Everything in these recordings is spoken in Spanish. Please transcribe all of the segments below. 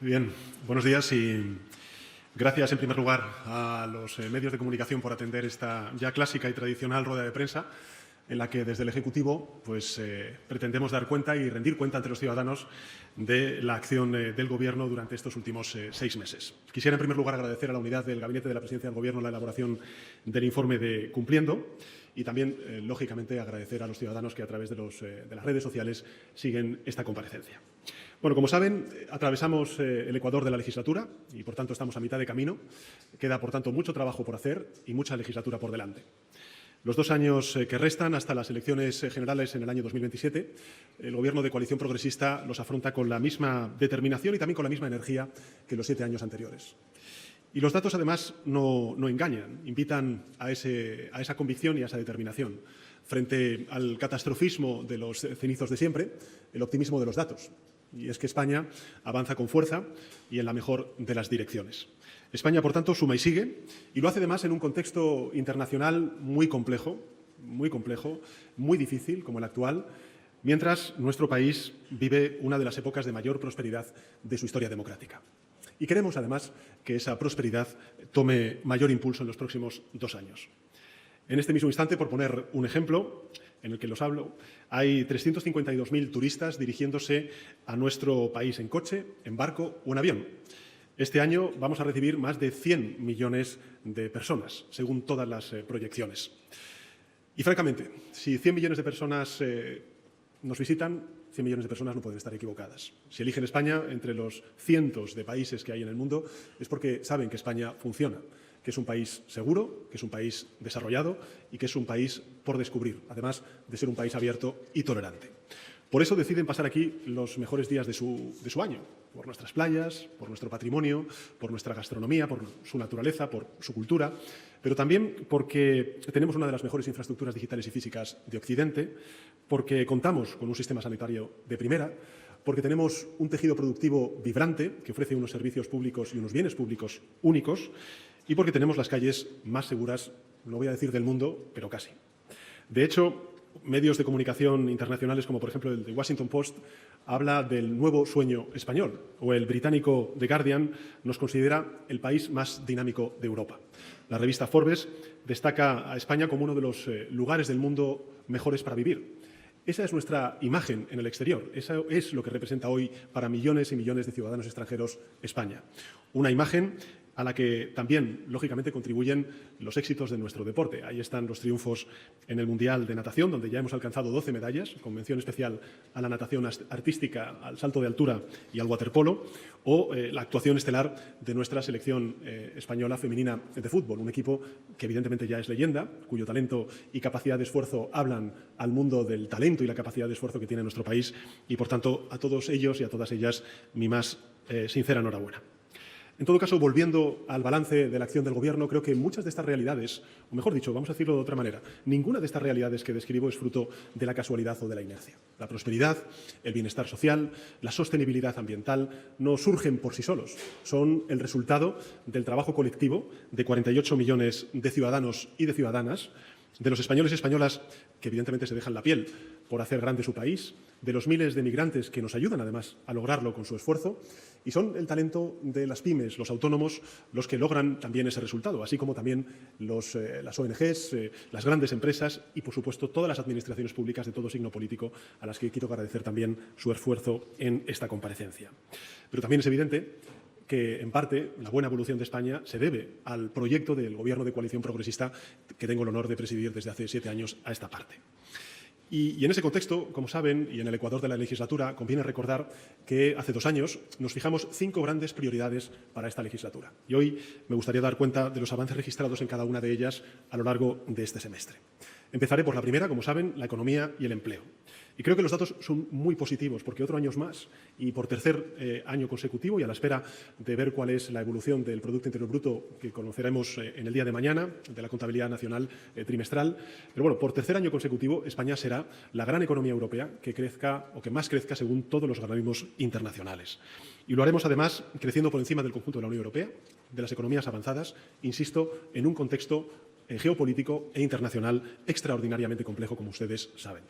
Bien, buenos días y gracias en primer lugar a los medios de comunicación por atender esta ya clásica y tradicional rueda de prensa en la que desde el Ejecutivo pretendemos dar cuenta y rendir cuenta ante los ciudadanos de la acción del Gobierno durante estos últimos 6 meses. Quisiera en primer lugar agradecer a la unidad del Gabinete de la Presidencia del Gobierno la elaboración del informe de Cumpliendo y también, lógicamente, agradecer a los ciudadanos que a través de las redes sociales siguen esta comparecencia. Bueno, como saben, atravesamos el ecuador de la legislatura y, por tanto, estamos a mitad de camino. Queda, por tanto, mucho trabajo por hacer y mucha legislatura por delante. Los 2 años que restan hasta las elecciones generales en el año 2027, el Gobierno de coalición progresista los afronta con la misma determinación y también con la misma energía que los 7 años anteriores. Y los datos, además, no engañan, invitan a esa convicción y a esa determinación. Frente al catastrofismo de los cenizos de siempre, el optimismo de los datos. Y es que España avanza con fuerza y en la mejor de las direcciones. España, por tanto, suma y sigue, y lo hace además en un contexto internacional muy complejo, muy difícil, como el actual, mientras nuestro país vive una de las épocas de mayor prosperidad de su historia democrática. Y queremos, además, que esa prosperidad tome mayor impulso en los próximos 2 años. En este mismo instante, por poner un ejemplo en el que los hablo, hay 352.000 turistas dirigiéndose a nuestro país en coche, en barco o en avión. Este año vamos a recibir más de 100 millones de personas, según todas las proyecciones. Y, francamente, si 100 millones de personas nos visitan, 100 millones de personas no pueden estar equivocadas. Si eligen España entre los cientos de países que hay en el mundo, es porque saben que España funciona, que es un país seguro, que es un país desarrollado y que es un país por descubrir, además de ser un país abierto y tolerante. Por eso deciden pasar aquí los mejores días de su año, por nuestras playas, por nuestro patrimonio, por nuestra gastronomía, por su naturaleza, por su cultura, pero también porque tenemos una de las mejores infraestructuras digitales y físicas de Occidente, porque contamos con un sistema sanitario de primera, porque tenemos un tejido productivo vibrante que ofrece unos servicios públicos y unos bienes públicos únicos y porque tenemos las calles más seguras, no voy a decir del mundo, pero casi. De hecho, medios de comunicación internacionales como, por ejemplo, el The Washington Post habla del nuevo sueño español, o el británico The Guardian nos considera el país más dinámico de Europa. La revista Forbes destaca a España como uno de los lugares del mundo mejores para vivir. Esa es nuestra imagen en el exterior. Eso es lo que representa hoy para millones y millones de ciudadanos extranjeros España. Una imagen a la que también, lógicamente, contribuyen los éxitos de nuestro deporte. Ahí están los triunfos en el Mundial de Natación, donde ya hemos alcanzado 12 medallas, con mención especial a la natación artística, al salto de altura y al waterpolo, o la actuación estelar de nuestra selección española femenina de fútbol, un equipo que evidentemente ya es leyenda, cuyo talento y capacidad de esfuerzo hablan al mundo del talento y la capacidad de esfuerzo que tiene nuestro país y, por tanto, a todos ellos y a todas ellas mi más sincera enhorabuena. En todo caso, volviendo al balance de la acción del Gobierno, creo que muchas de estas realidades, o mejor dicho, vamos a decirlo de otra manera, ninguna de estas realidades que describo es fruto de la casualidad o de la inercia. La prosperidad, el bienestar social, la sostenibilidad ambiental no surgen por sí solos, son el resultado del trabajo colectivo de 48 millones de ciudadanos y de ciudadanas, de los españoles y españolas que evidentemente se dejan la piel por hacer grande su país, de los miles de migrantes que nos ayudan además a lograrlo con su esfuerzo, y son el talento de las pymes, los autónomos, los que logran también ese resultado, así como también las ONGs, las grandes empresas y, por supuesto, todas las administraciones públicas de todo signo político a las que quiero agradecer también su esfuerzo en esta comparecencia. Pero también es evidente que, en parte, la buena evolución de España se debe al proyecto del Gobierno de coalición progresista que tengo el honor de presidir desde hace 7 años a esta parte. Y en ese contexto, como saben, y en el ecuador de la legislatura, conviene recordar que hace 2 años nos fijamos 5 grandes prioridades para esta legislatura. Y hoy me gustaría dar cuenta de los avances registrados en cada una de ellas a lo largo de este semestre. Empezaré por la primera, como saben, la economía y el empleo. Y creo que los datos son muy positivos, porque otro año más y por tercer año consecutivo, y a la espera de ver cuál es la evolución del Producto Interior Bruto que conoceremos en el día de mañana, de la contabilidad nacional trimestral, pero bueno, por tercer año consecutivo España será la gran economía europea que crezca o que más crezca según todos los organismos internacionales. Y lo haremos además creciendo por encima del conjunto de la Unión Europea, de las economías avanzadas, insisto, en un contexto geopolítico e internacional extraordinariamente complejo, como ustedes saben.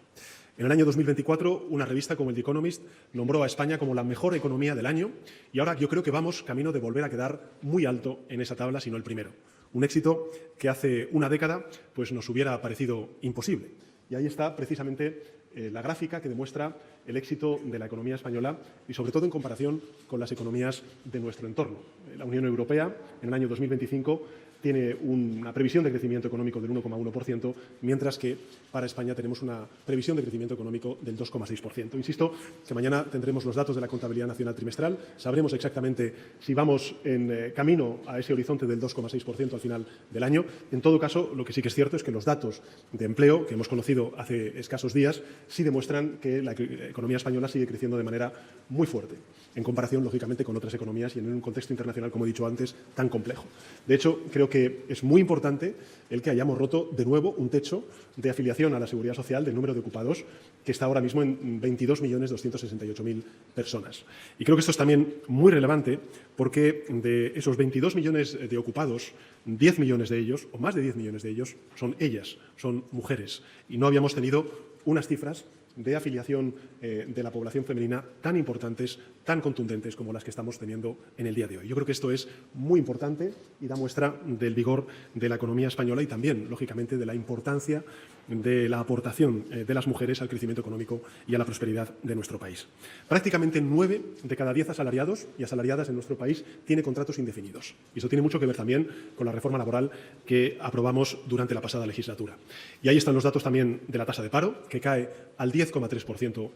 En el año 2024, una revista como el The Economist nombró a España como la mejor economía del año y ahora yo creo que vamos camino de volver a quedar muy alto en esa tabla, si no el primero. Un éxito que hace una década pues, nos hubiera parecido imposible. Y ahí está precisamente la gráfica que demuestra el éxito de la economía española y sobre todo en comparación con las economías de nuestro entorno. La Unión Europea en el año 2025 tiene una previsión de crecimiento económico del 1,1%, mientras que para España tenemos una previsión de crecimiento económico del 2,6%. Insisto que mañana tendremos los datos de la contabilidad nacional trimestral, sabremos exactamente si vamos en camino a ese horizonte del 2,6% al final del año. En todo caso, lo que sí que es cierto es que los datos de empleo que hemos conocido hace escasos días sí demuestran que la economía española sigue creciendo de manera muy fuerte, en comparación, lógicamente, con otras economías y en un contexto internacional, como he dicho antes, tan complejo. De hecho, creo que es muy importante el que hayamos roto de nuevo un techo de afiliación a la Seguridad Social del número de ocupados, que está ahora mismo en 22.268.000 personas. Y creo que esto es también muy relevante porque de esos 22 millones de ocupados, 10 millones de ellos, o más de 10 millones de ellos, son ellas, son mujeres. Y no habíamos tenido unas cifras de afiliación de la población femenina tan importantes, tan contundentes como las que estamos teniendo en el día de hoy. Yo creo que esto es muy importante y da muestra del vigor de la economía española y también, lógicamente, de la importancia de la aportación de las mujeres al crecimiento económico y a la prosperidad de nuestro país. Prácticamente 9 de cada 10 asalariados y asalariadas en nuestro país tiene contratos indefinidos. Y eso tiene mucho que ver también con la reforma laboral que aprobamos durante la pasada legislatura. Y ahí están los datos también de la tasa de paro, que cae al 10,3%,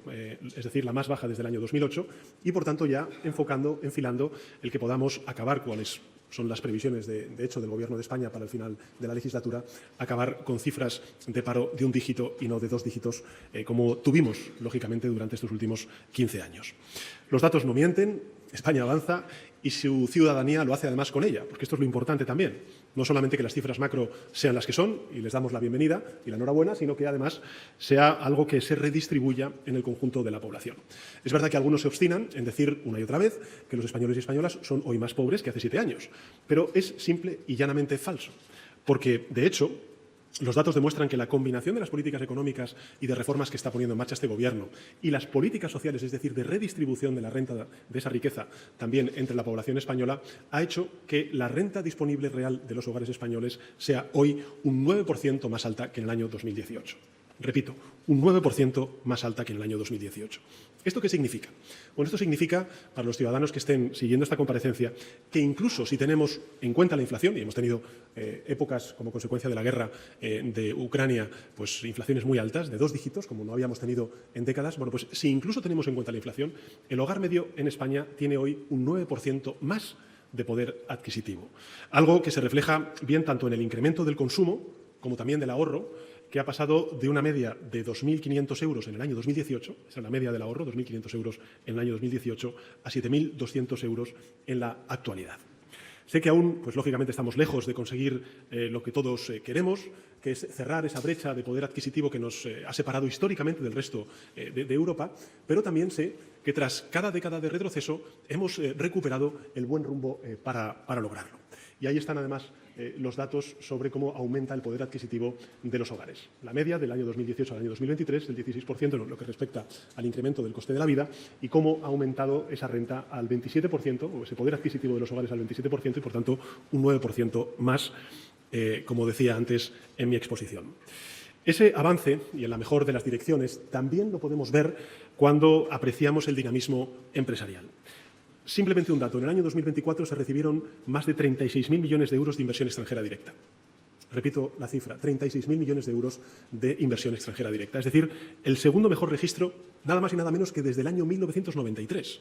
es decir, la más baja desde el año 2008, y por tanto ya enfilando el que podamos acabar, cuáles son las previsiones de hecho del Gobierno de España para el final de la legislatura, acabar con cifras de paro de un dígito y no de 2 dígitos, como tuvimos, lógicamente, durante estos últimos 15 años. Los datos no mienten, España avanza y su ciudadanía lo hace además con ella, porque esto es lo importante también. No solamente que las cifras macro sean las que son, y les damos la bienvenida y la enhorabuena, sino que además sea algo que se redistribuya en el conjunto de la población. Es verdad que algunos se obstinan en decir una y otra vez que los españoles y españolas son hoy más pobres que hace 7 años, pero es simple y llanamente falso, porque, de hecho, los datos demuestran que la combinación de las políticas económicas y de reformas que está poniendo en marcha este Gobierno y las políticas sociales, es decir, de redistribución de la renta, de esa riqueza también entre la población española, ha hecho que la renta disponible real de los hogares españoles sea hoy un 9% más alta que en el año 2018. Repito, un 9% más alta que en el año 2018. ¿Esto qué significa? Bueno, esto significa, para los ciudadanos que estén siguiendo esta comparecencia, que incluso si tenemos en cuenta la inflación, y hemos tenido épocas como consecuencia de la guerra de Ucrania, pues inflaciones muy altas, de 2 dígitos, como no habíamos tenido en décadas, bueno, pues si incluso tenemos en cuenta la inflación, el hogar medio en España tiene hoy un 9% más de poder adquisitivo. Algo que se refleja bien tanto en el incremento del consumo como también del ahorro, que ha pasado de una media de 2.500 euros en el año 2018, esa es la media del ahorro, 2.500 euros en el año 2018, a 7.200 euros en la actualidad. Sé que aún, pues lógicamente, estamos lejos de conseguir lo que todos queremos, que es cerrar esa brecha de poder adquisitivo que nos ha separado históricamente del resto de Europa, pero también sé que tras cada década de retroceso hemos recuperado el buen rumbo para lograrlo. Y ahí están, además, los datos sobre cómo aumenta el poder adquisitivo de los hogares. La media del año 2018 al año 2023, el 16% en lo que respecta al incremento del coste de la vida, y cómo ha aumentado esa renta al 27%, o ese poder adquisitivo de los hogares al 27%, y por tanto un 9% más, como decía antes en mi exposición. Ese avance, y en la mejor de las direcciones, también lo podemos ver cuando apreciamos el dinamismo empresarial. Simplemente un dato, en el año 2024 se recibieron más de 36.000 millones de euros de inversión extranjera directa. Repito la cifra, 36.000 millones de euros de inversión extranjera directa. Es decir, el segundo mejor registro, nada más y nada menos que desde el año 1993.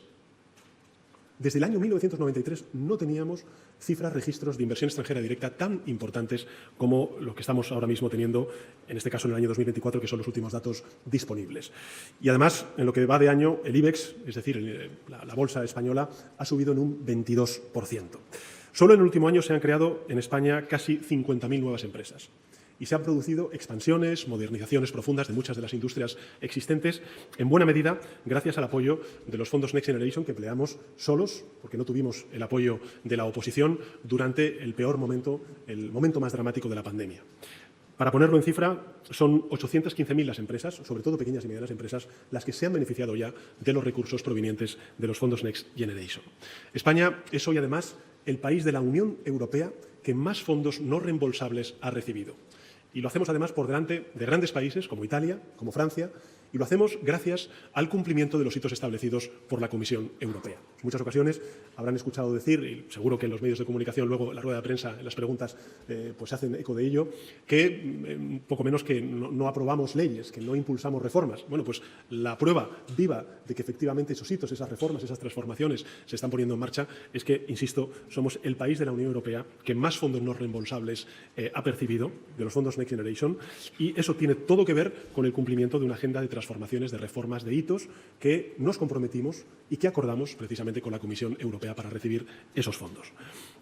Desde el año 1993 no teníamos cifras, registros de inversión extranjera directa tan importantes como lo que estamos ahora mismo teniendo, en este caso en el año 2024, que son los últimos datos disponibles. Y además, en lo que va de año, el IBEX, es decir, la bolsa española, ha subido en un 22%. Solo en el último año se han creado en España casi 50.000 nuevas empresas. Y se han producido expansiones, modernizaciones profundas de muchas de las industrias existentes, en buena medida gracias al apoyo de los fondos Next Generation que empleamos solos, porque no tuvimos el apoyo de la oposición durante el peor momento, el momento más dramático de la pandemia. Para ponerlo en cifra, son 815.000 las empresas, sobre todo pequeñas y medianas empresas, las que se han beneficiado ya de los recursos provenientes de los fondos Next Generation. España es hoy, además, el país de la Unión Europea que más fondos no reembolsables ha recibido. Y lo hacemos, además, por delante de grandes países como Italia, como Francia, y lo hacemos gracias al cumplimiento de los hitos establecidos por la Comisión Europea. En muchas ocasiones habrán escuchado decir, y seguro que en los medios de comunicación luego en la rueda de prensa, en las preguntas, pues hacen eco de ello, que poco menos que no aprobamos leyes, que no impulsamos reformas. Bueno, pues la prueba viva de que efectivamente esos hitos, esas reformas, esas transformaciones se están poniendo en marcha es que, insisto, somos el país de la Unión Europea que más fondos no reembolsables ha percibido de los fondos Next Generation, y eso tiene todo que ver con el cumplimiento de una agenda de transformaciones, de reformas, de hitos que nos comprometimos y que acordamos precisamente con la Comisión Europea para recibir esos fondos.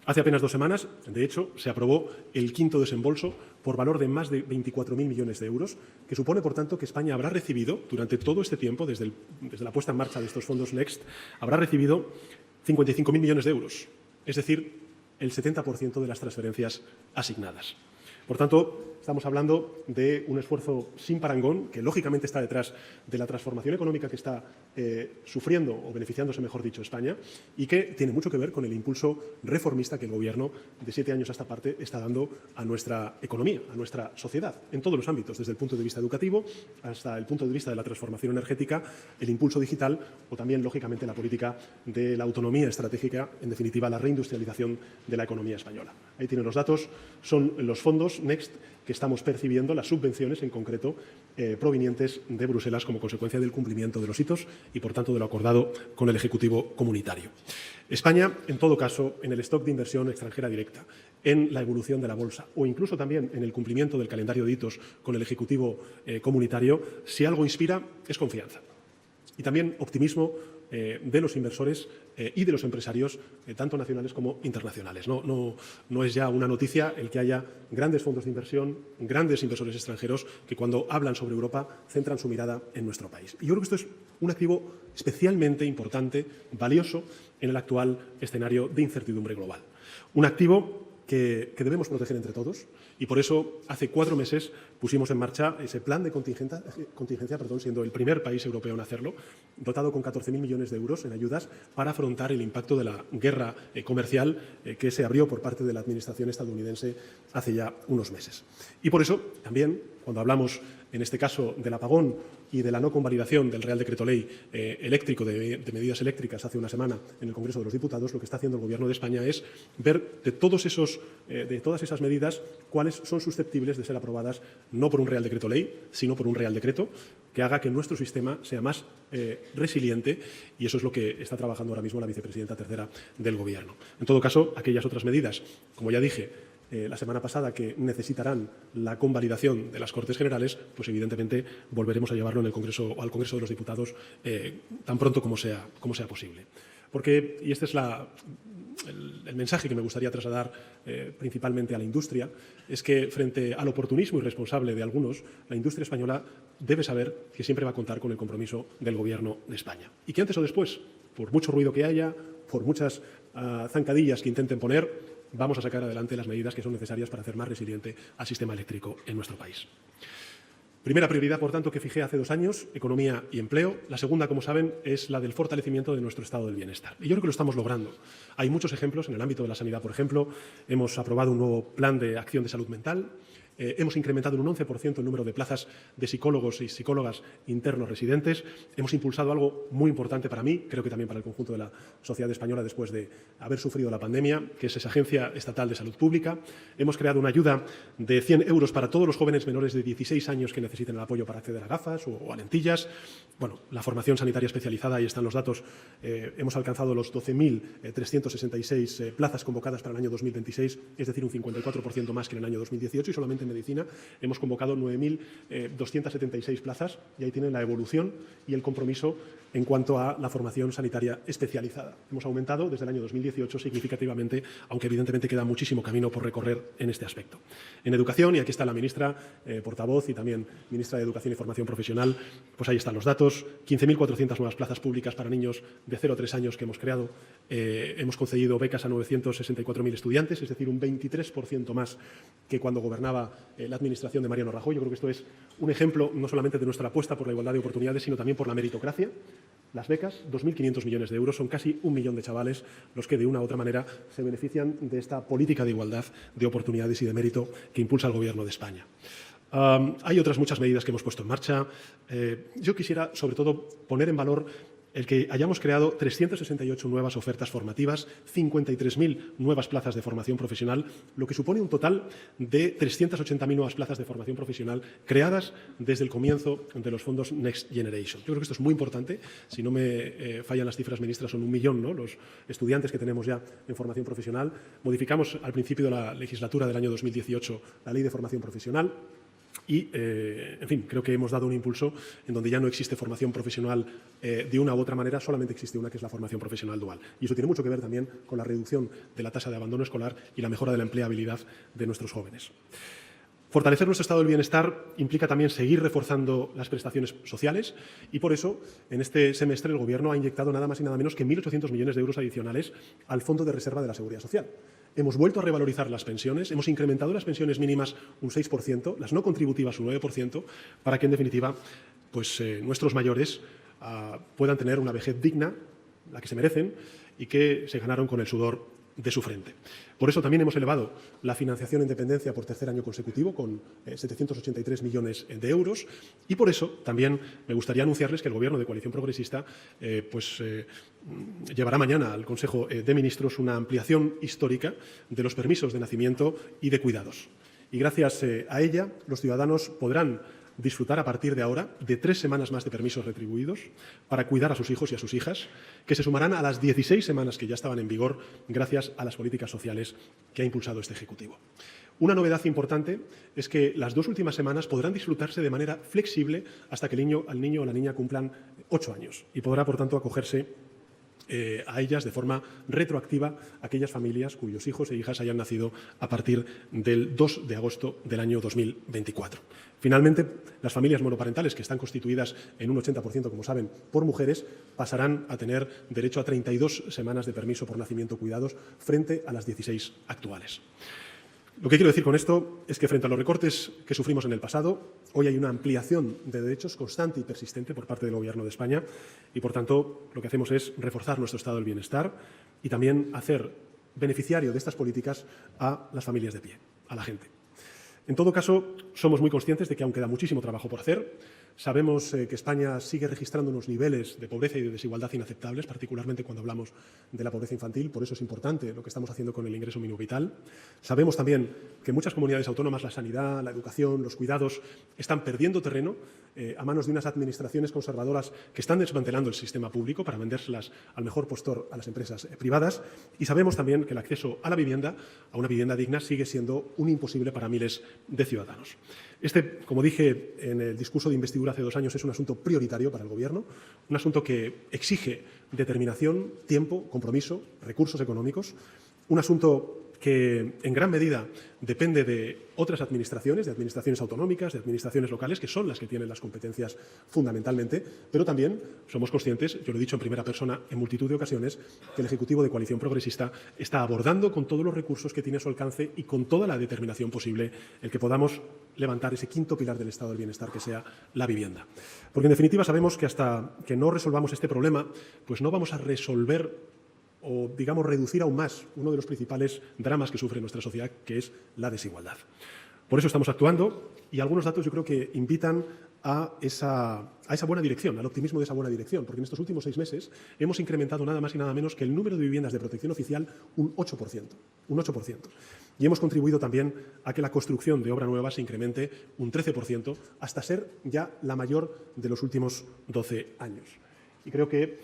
Hace apenas 2 semanas, de hecho, se aprobó el 5º desembolso por valor de más de 24.000 millones de euros, que supone, por tanto, que España habrá recibido, durante todo este tiempo, desde la puesta en marcha de estos fondos Next, habrá recibido 55.000 millones de euros, es decir, el 70% de las transferencias asignadas. Por tanto, estamos hablando de un esfuerzo sin parangón que, lógicamente, está detrás de la transformación económica que está sufriendo o beneficiándose, mejor dicho, España, y que tiene mucho que ver con el impulso reformista que el Gobierno, de 7 años a esta parte, está dando a nuestra economía, a nuestra sociedad, en todos los ámbitos, desde el punto de vista educativo hasta el punto de vista de la transformación energética, el impulso digital o también, lógicamente, la política de la autonomía estratégica, en definitiva, la reindustrialización de la economía española. Ahí tienen los datos, son los fondos Next que estamos percibiendo, las subvenciones en concreto provenientes de Bruselas como consecuencia del cumplimiento de los hitos y, por tanto, de lo acordado con el Ejecutivo comunitario. España, en todo caso, en el stock de inversión extranjera directa, en la evolución de la bolsa o incluso también en el cumplimiento del calendario de hitos con el Ejecutivo comunitario, si algo inspira es confianza y también optimismo de los inversores y de los empresarios, tanto nacionales como internacionales. No es ya una noticia el que haya grandes fondos de inversión, grandes inversores extranjeros que, cuando hablan sobre Europa, centran su mirada en nuestro país. Y yo creo que esto es un activo especialmente importante, valioso, en el actual escenario de incertidumbre global. Un activo que debemos proteger entre todos, y por eso hace 4 meses pusimos en marcha ese plan de contingencia, siendo el primer país europeo en hacerlo, dotado con 14.000 millones de euros en ayudas para afrontar el impacto de la guerra comercial que se abrió por parte de la Administración estadounidense hace ya unos meses. Y por eso también, cuando hablamos en este caso del apagón y de la no convalidación del Real Decreto Ley eléctrico de medidas eléctricas hace una semana en el Congreso de los Diputados, lo que está haciendo el Gobierno de España es ver de todas esas medidas cuáles son susceptibles de ser aprobadas no por un Real Decreto Ley, sino por un Real Decreto que haga que nuestro sistema sea más resiliente, y eso es lo que está trabajando ahora mismo la vicepresidenta tercera del Gobierno. En todo caso, aquellas otras medidas, como ya dije la semana pasada, que necesitarán la convalidación de las Cortes Generales, pues evidentemente volveremos a llevarlo en el Congreso o al Congreso de los Diputados tan pronto como sea posible. Porque, y este es el mensaje que me gustaría trasladar principalmente a la industria, es que frente al oportunismo irresponsable de algunos, la industria española debe saber que siempre va a contar con el compromiso del Gobierno de España. Y que antes o después, por mucho ruido que haya, por muchas zancadillas que intenten poner, vamos a sacar adelante las medidas que son necesarias para hacer más resiliente al sistema eléctrico en nuestro país. Primera prioridad, por tanto, que fijé hace 2 años, economía y empleo. La segunda, como saben, es la del fortalecimiento de nuestro estado del bienestar. Y yo creo que lo estamos logrando. Hay muchos ejemplos en el ámbito de la sanidad, por ejemplo. Hemos aprobado un nuevo plan de acción de salud mental. Hemos incrementado en un 11% el número de plazas de psicólogos y psicólogas internos residentes. Hemos impulsado algo muy importante para mí, creo que también para el conjunto de la sociedad española después de haber sufrido la pandemia, que es esa Agencia Estatal de Salud Pública. Hemos creado una ayuda de 100 euros para todos los jóvenes menores de 16 años que necesiten el apoyo para acceder a gafas o a lentillas. Bueno, la formación sanitaria especializada, ahí están los datos. Hemos alcanzado los 12.366 plazas convocadas para el año 2026, es decir, un 54% más que en el año 2018, y solamente en medicina hemos convocado 9.276 plazas, y ahí tienen la evolución y el compromiso en cuanto a la formación sanitaria especializada. Hemos aumentado desde el año 2018 significativamente, aunque evidentemente queda muchísimo camino por recorrer en este aspecto. En educación, y aquí está la ministra portavoz y también ministra de Educación y Formación Profesional, pues ahí están los datos: 15.400 nuevas plazas públicas para niños de 0 a 3 años que hemos creado. Hemos concedido becas a 964.000 estudiantes, es decir, un 23% más que cuando gobernaba realizaba la administración de Mariano Rajoy. Yo creo que esto es un ejemplo no solamente de nuestra apuesta por la igualdad de oportunidades, sino también por la meritocracia. Las becas, 2.500 millones de euros, son casi 1 millón de chavales los que de una u otra manera se benefician de esta política de igualdad de oportunidades y de mérito que impulsa el Gobierno de España. Hay otras muchas medidas que hemos puesto en marcha. Yo quisiera, sobre todo, poner en valor el que hayamos creado 368 nuevas ofertas formativas, 53.000 nuevas plazas de formación profesional, lo que supone un total de 380.000 nuevas plazas de formación profesional creadas desde el comienzo de los fondos Next Generation. Yo creo que esto es muy importante. Si no me fallan las cifras, ministra, son 1 millón, ¿no?, los estudiantes que tenemos ya en formación profesional. Modificamos al principio de la legislatura del año 2018 la Ley de Formación Profesional. Y, en fin, creo que hemos dado un impulso en donde ya no existe formación profesional de una u otra manera, solamente existe una, que es la formación profesional dual. Y eso tiene mucho que ver también con la reducción de la tasa de abandono escolar y la mejora de la empleabilidad de nuestros jóvenes. Fortalecer nuestro estado del bienestar implica también seguir reforzando las prestaciones sociales y, por eso, en este semestre el Gobierno ha inyectado nada más y nada menos que 1.800 millones de euros adicionales al Fondo de Reserva de la Seguridad Social. Hemos vuelto a revalorizar las pensiones, hemos incrementado las pensiones mínimas un 6%, las no contributivas un 9%, para que, en definitiva, pues, nuestros mayores puedan tener una vejez digna, la que se merecen y que se ganaron con el sudor de su frente. Por eso también hemos elevado la financiación en dependencia por tercer año consecutivo con 783 millones de euros y por eso también me gustaría anunciarles que el Gobierno de Coalición Progresista llevará mañana al Consejo de Ministros una ampliación histórica de los permisos de nacimiento y de cuidados. Y gracias a ella los ciudadanos podrán disfrutar a partir de ahora de 3 semanas más de permisos retribuidos para cuidar a sus hijos y a sus hijas, que se sumarán a las 16 semanas que ya estaban en vigor gracias a las políticas sociales que ha impulsado este Ejecutivo. Una novedad importante es que las 2 últimas semanas podrán disfrutarse de manera flexible hasta que el niño o la niña cumplan 8 años y podrá, por tanto, acogerse a ellas de forma retroactiva aquellas familias cuyos hijos e hijas hayan nacido a partir del 2 de agosto del año 2024. Finalmente, las familias monoparentales, que están constituidas en un 80%, como saben, por mujeres, pasarán a tener derecho a 32 semanas de permiso por nacimiento o cuidados frente a las 16 actuales. Lo que quiero decir con esto es que, frente a los recortes que sufrimos en el pasado, hoy hay una ampliación de derechos constante y persistente por parte del Gobierno de España y, por tanto, lo que hacemos es reforzar nuestro estado del bienestar y también hacer beneficiario de estas políticas a las familias de pie, a la gente. En todo caso, somos muy conscientes de que aún queda muchísimo trabajo por hacer. Sabemos que España sigue registrando unos niveles de pobreza y de desigualdad inaceptables, particularmente cuando hablamos de la pobreza infantil. Por eso es importante lo que estamos haciendo con el ingreso mínimo vital. Sabemos también que en muchas comunidades autónomas la sanidad, la educación, los cuidados están perdiendo terreno a manos de unas administraciones conservadoras que están desmantelando el sistema público para vendérselas al mejor postor a las empresas privadas. Y sabemos también que el acceso a la vivienda, a una vivienda digna, sigue siendo un imposible para miles de ciudadanos. Este, como dije en el discurso de investidura hace 2 años, es un asunto prioritario para el Gobierno, un asunto que exige determinación, tiempo, compromiso, recursos económicos, un asunto que en gran medida depende de otras administraciones, de administraciones autonómicas, de administraciones locales, que son las que tienen las competencias fundamentalmente, pero también somos conscientes, yo lo he dicho en primera persona en multitud de ocasiones, que el Ejecutivo de Coalición Progresista está abordando con todos los recursos que tiene a su alcance y con toda la determinación posible el que podamos levantar ese quinto pilar del estado del bienestar, que sea la vivienda. Porque, en definitiva, sabemos que hasta que no resolvamos este problema, pues no vamos a resolver o, digamos, reducir aún más uno de los principales dramas que sufre nuestra sociedad, que es la desigualdad. Por eso estamos actuando y algunos datos yo creo que invitan a esa buena dirección, al optimismo de esa buena dirección, porque en estos últimos 6 meses hemos incrementado nada más y nada menos que el número de viviendas de protección oficial un 8%. Y hemos contribuido también a que la construcción de obra nueva se incremente un 13%, hasta ser ya la mayor de los últimos 12 años. Y creo que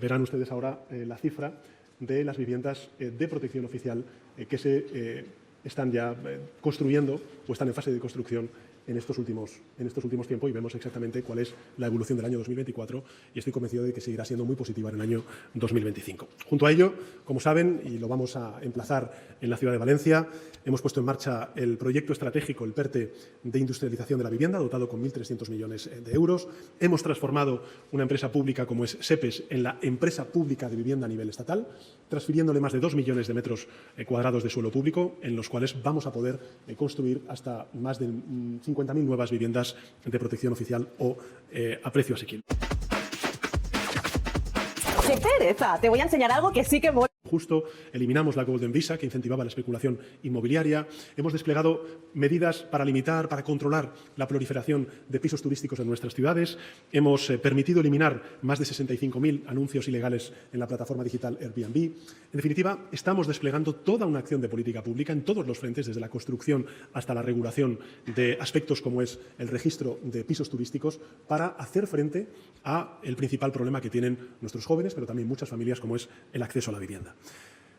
verán ustedes ahora la cifra de las viviendas de protección oficial que se están ya construyendo o están en fase de construcción en estos últimos tiempos y vemos exactamente cuál es la evolución del año 2024 y estoy convencido de que seguirá siendo muy positiva en el año 2025. Junto a ello, como saben, y lo vamos a emplazar en la ciudad de Valencia, hemos puesto en marcha el proyecto estratégico, el PERTE, de industrialización de la vivienda, dotado con 1.300 millones de euros. Hemos transformado una empresa pública como es SEPES en la empresa pública de vivienda a nivel estatal, transfiriéndole más de 2 millones de metros cuadrados de suelo público, en los cuales vamos a poder construir hasta más de 50.000 nuevas viviendas de protección oficial o a precio asequible. ¡Qué pereza! Te voy a enseñar algo que sí que mola. Justo eliminamos la Golden Visa, que incentivaba la especulación inmobiliaria. Hemos desplegado medidas para limitar, para controlar la proliferación de pisos turísticos en nuestras ciudades. Hemos permitido eliminar más de 65.000 anuncios ilegales en la plataforma digital Airbnb. En definitiva, estamos desplegando toda una acción de política pública en todos los frentes, desde la construcción hasta la regulación de aspectos como es el registro de pisos turísticos, para hacer frente al principal problema que tienen nuestros jóvenes, pero también muchas familias, como es el acceso a la vivienda.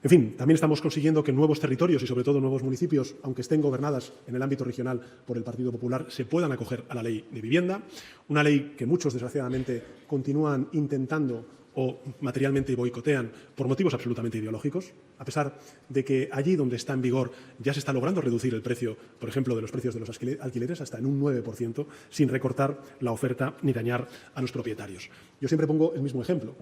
En fin, también estamos consiguiendo que nuevos territorios y, sobre todo, nuevos municipios, aunque estén gobernadas en el ámbito regional por el Partido Popular, se puedan acoger a la ley de vivienda, una ley que muchos, desgraciadamente, continúan intentando o materialmente boicotean por motivos absolutamente ideológicos, a pesar de que allí donde está en vigor ya se está logrando reducir el precio, por ejemplo, de los precios de los alquileres hasta en un 9%, sin recortar la oferta ni dañar a los propietarios. Yo siempre pongo el mismo ejemplo.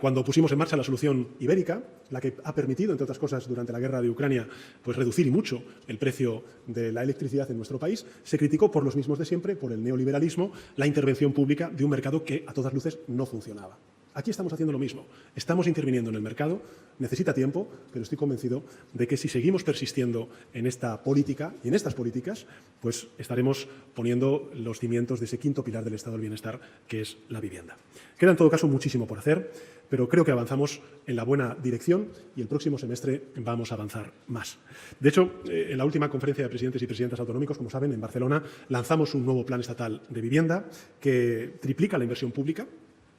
Cuando pusimos en marcha la solución ibérica, la que ha permitido, entre otras cosas, durante la guerra de Ucrania, pues reducir y mucho el precio de la electricidad en nuestro país, se criticó por los mismos de siempre, por el neoliberalismo, la intervención pública de un mercado que a todas luces no funcionaba. Aquí estamos haciendo lo mismo. Estamos interviniendo en el mercado. Necesita tiempo, pero estoy convencido de que si seguimos persistiendo en esta política y en estas políticas, pues estaremos poniendo los cimientos de ese quinto pilar del Estado del Bienestar, que es la vivienda. Queda, en todo caso, muchísimo por hacer, pero creo que avanzamos en la buena dirección y el próximo semestre vamos a avanzar más. De hecho, en la última conferencia de presidentes y presidentas autonómicos, como saben, en Barcelona, lanzamos un nuevo plan estatal de vivienda que triplica la inversión pública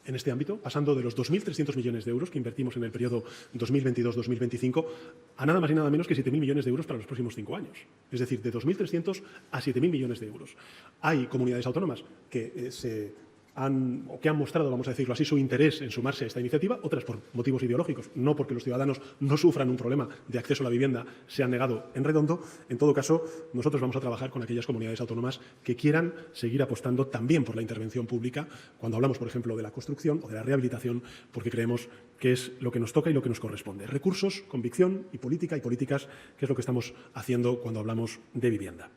en este ámbito, pasando de los 2.300 millones de euros que invertimos en el periodo 2022-2025 a nada más y nada menos que 7.000 millones de euros para los próximos 5 años. Es decir, de 2.300 a 7.000 millones de euros. Hay comunidades autónomas que han mostrado, vamos a decirlo así, su interés en sumarse a esta iniciativa, otras por motivos ideológicos, no porque los ciudadanos no sufran un problema de acceso a la vivienda, se han negado en redondo. En todo caso, nosotros vamos a trabajar con aquellas comunidades autónomas que quieran seguir apostando también por la intervención pública, cuando hablamos, por ejemplo, de la construcción o de la rehabilitación, porque creemos que es lo que nos toca y lo que nos corresponde. Recursos, convicción y políticas, que es lo que estamos haciendo cuando hablamos de vivienda.